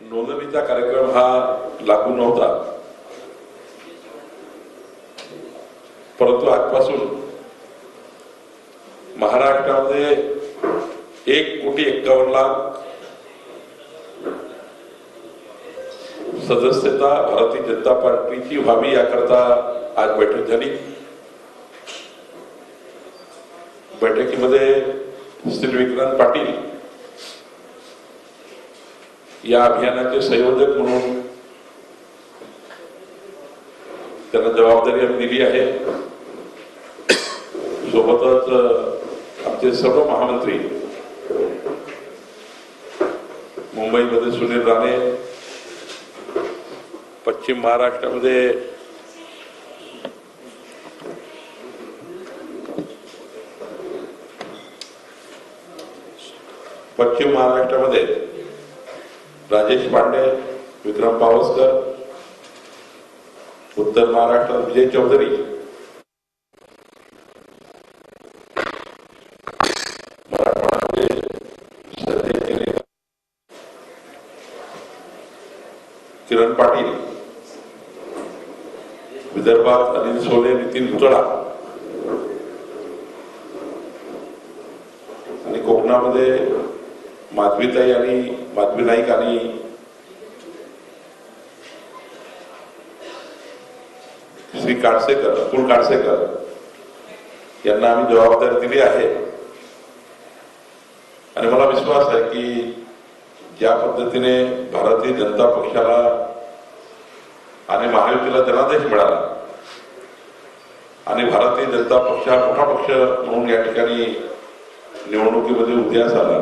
नोंदणीचा कार्यक्रम हा लागू नव्हता, परंतु आजपासून महाराष्ट्रामध्ये 1,51,00,000 सदस्यता भारतीय जनता पार्टीची व्हावी याकरता आज बैठक झाली। बैठकीमध्ये श्री विक्रांत पाटील या अभियानाचे संयोजक म्हणून त्यांना जबाबदारी आम्ही दिली आहे। सोबतच आमचे सर्व महामंत्री मुंबईमध्ये सुनील राणे, पश्चिम महाराष्ट्रामध्ये राजेश पांडे, विक्रम पावसकर, उत्तर महाराष्ट्रात विजय चौधरी, किरण पाटील, विदर्भात अनिल सोले, नितीन भुतळा आणि कोकणामध्ये माधवीताई आणि माधवी नाईक आणि श्री काडसेकर, अतुल काडसेकर यांना आम्ही जबाबदारी दिली आहे। आणि मला विश्वास आहे की ज्या पद्धतीने भारतीय जनता पक्षाला आणि महायुतीला जनादेश मिळाला आणि भारतीय जनता पक्ष हा मोठा पक्ष म्हणून या ठिकाणी निवडणुकीमध्ये उदयास आला,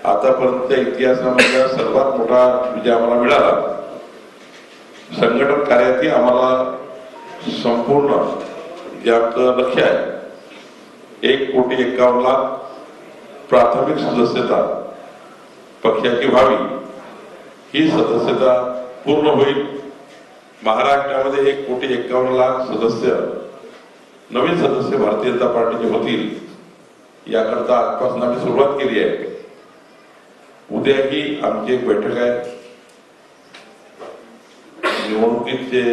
आतापर्यंतच्या इतिहासामधला सर्वात मोठा विजय आम्हाला मिळाला। संघटन कार्यातही आम्हाला संपूर्ण जे आमचं लक्ष्य आहे 1,51,00,000 प्राथमिक सदस्यता पक्षाची व्हावी, ही सदस्यता पूर्ण होईल। महाराष्ट्रामध्ये 1,51,00,000 सदस्य नवीन सदस्य भारतीय जनता पार्टीचे होतील याकरता आजपासून आम्ही सुरुवात केली आहे। उद्याही आमची एक बैठक आहे। निवडणुकीचे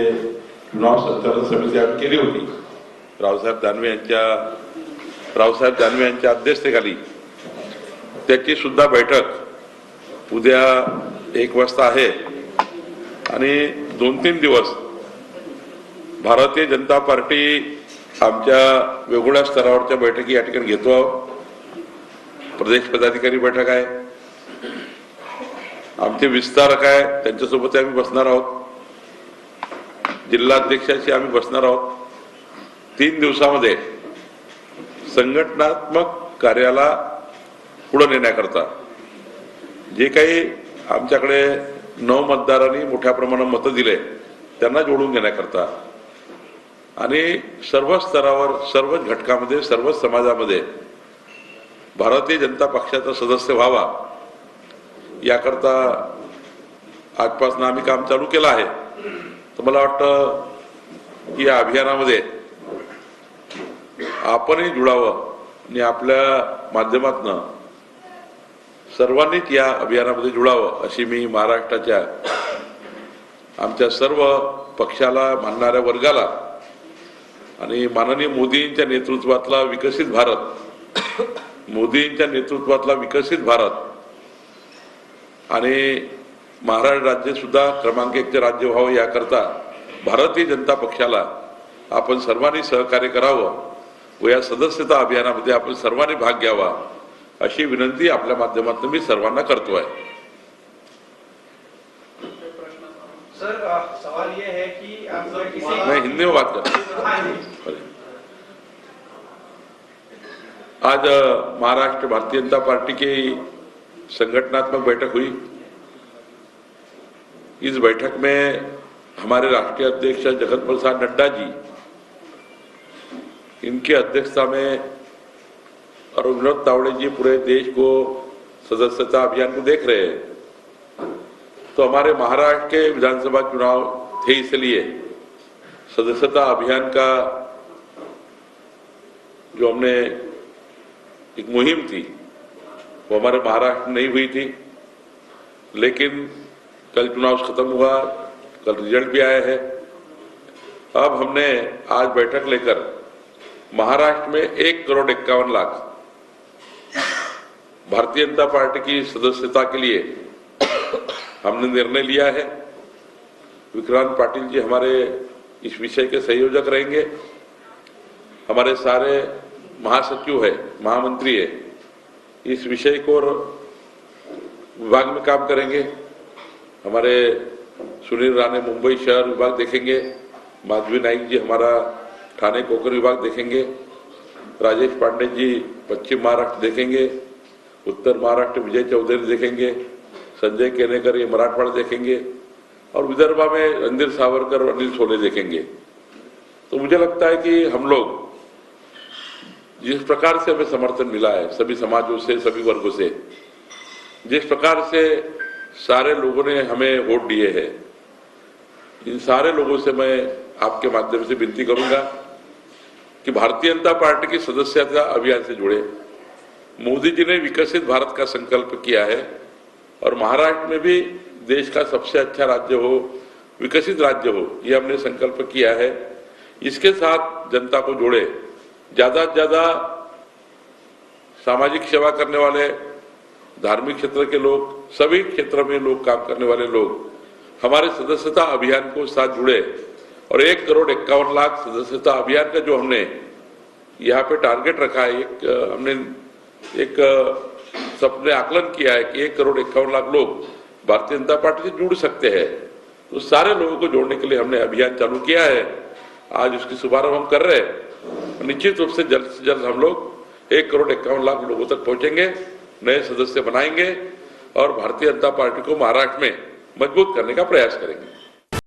चुनाव संचालन समिती आम्ही केली होती रावसाहेब दानवे यांच्या अध्यक्षतेखाली, त्याची सुद्धा बैठक उद्या 1 वाजता आहे। आणि 2-3 दिवस भारतीय जनता पार्टी आमच्या वेगवेगळ्या स्तरावरच्या बैठकी या ठिकाणी घेतो आहोत। प्रदेश पदाधिकारी बैठक आहे, आमचे विस्तारक आहे त्यांच्यासोबत आम्ही बसणार आहोत, जिल्हाध्यक्षाशी आम्ही बसणार आहोत। 3 दिवसामध्ये संघटनात्मक कार्याला पुढे नेण्याकरता जे काही आमच्याकडे 9 मतदारांनी मोठ्या प्रमाणात मतं दिले त्यांना जोडून घेण्याकरता आणि सर्व स्तरावर, सर्वच घटकामध्ये, सर्वच समाजामध्ये भारतीय जनता पक्षाचा सदस्य व्हावा याकरता आजपासून आम्ही काम चालू केलं आहे। तर मला वाटतं की या अभियानामध्ये आपणही जुळावं आणि आपल्या माध्यमातून सर्वांनीच या अभियानामध्ये जुळावं अशी मी महाराष्ट्राच्या आमच्या सर्व पक्षाला मानणाऱ्या वर्गाला आणि माननीय मोदींच्या नेतृत्वातला विकसित भारत आणि महाराष्ट्र राज्य सुद्धा क्रमांक 1चे राज्य व्हावं याकरता भारतीय जनता पक्षाला आपण सर्वांनी सहकार्य करावं व या सदस्यता अभियानामध्ये आपण सर्वांनी भाग घ्यावा अशी विनंती आपल्या माध्यमातून मी सर्वांना करतोय। सर, सवाल ये है कि मैं हिंदी में बात कर आज महाराष्ट्र भारतीय जनता पार्टी की संगठनात्मक बैठक हुई। इस बैठक में हमारे राष्ट्रीय अध्यक्ष जगत प्रसाद नड्डा जी, इनकी अध्यक्षता में और विनोद तावड़े जी पूरे देश को सदस्यता अभियान को देख रहे हैं। तो हमारे महाराष्ट्र के विधानसभा चुनाव थे, इसलिए सदस्यता अभियान का जो हमने एक मुहिम थी वो हमारे महाराष्ट्र में नहीं हुई थी। लेकिन कल चुनाव खत्म हुआ, कल रिजल्ट भी आया है। अब हमने आज बैठक लेकर महाराष्ट्र में 1,51,00,000 भारतीय जनता पार्टी की सदस्यता के लिए हमने निर्णय लिया है। विक्रांत पाटिल जी हमारे इस विषय के संयोजक रहेंगे। हमारे सारे महासचिव है, महामंत्री है, इस विषय को विभाग में काम करेंगे। हमारे सुनील राणे मुंबई शहर विभाग देखेंगे, माधवी नाइक जी हमारा ठाणे कोकर विभाग देखेंगे, राजेश पांडे जी पश्चिम महाराष्ट्र देखेंगे, उत्तर महाराष्ट्र विजय चौधरी देखेंगे, संजय केनेकर ये मराठवाड़ा देखेंगे और विदर्भा में रणधीर सावरकर और अनिल सोले देखेंगे। तो मुझे लगता है कि हम लोग जिस प्रकार से हमें समर्थन मिला है सभी समाजों से, सभी वर्गों से, जिस प्रकार से सारे लोगों ने हमें वोट दिए हैं, इन सारे लोगों से मैं आपके माध्यम से विनती करूंगा कि भारतीय जनता पार्टी की सदस्यता अभियान से जुड़े। मोदी जी ने विकसित भारत का संकल्प किया है और महाराष्ट्र में भी देश का सबसे अच्छा राज्य हो, विकसित राज्य हो, ये हमने संकल्प किया है। इसके साथ जनता को जोड़े, ज्यादा से ज्यादा सामाजिक सेवा करने वाले, धार्मिक क्षेत्र के लोग, सभी क्षेत्र में लोग काम करने वाले लोग हमारे सदस्यता अभियान को साथ जुड़े और 1,51,00,000 सदस्यता अभियान का जो हमने यहाँ पे टारगेट रखा है, हमने एक सबने आकलन किया है कि 1,51,00,000 लोग भारतीय जनता पार्टी से जुड़ सकते हैं। तो सारे लोगों को जोड़ने के लिए हमने अभियान चालू किया है। आज उसकी शुभारंभ हम कर रहे हैं। निश्चित रूप से जल्द हम लोग 1,51,00,000 लोगों तक पहुंचेंगे, नए सदस्य बनाएंगे और भारतीय जनता पार्टी को महाराष्ट्र में मजबूत करने का प्रयास करेंगे।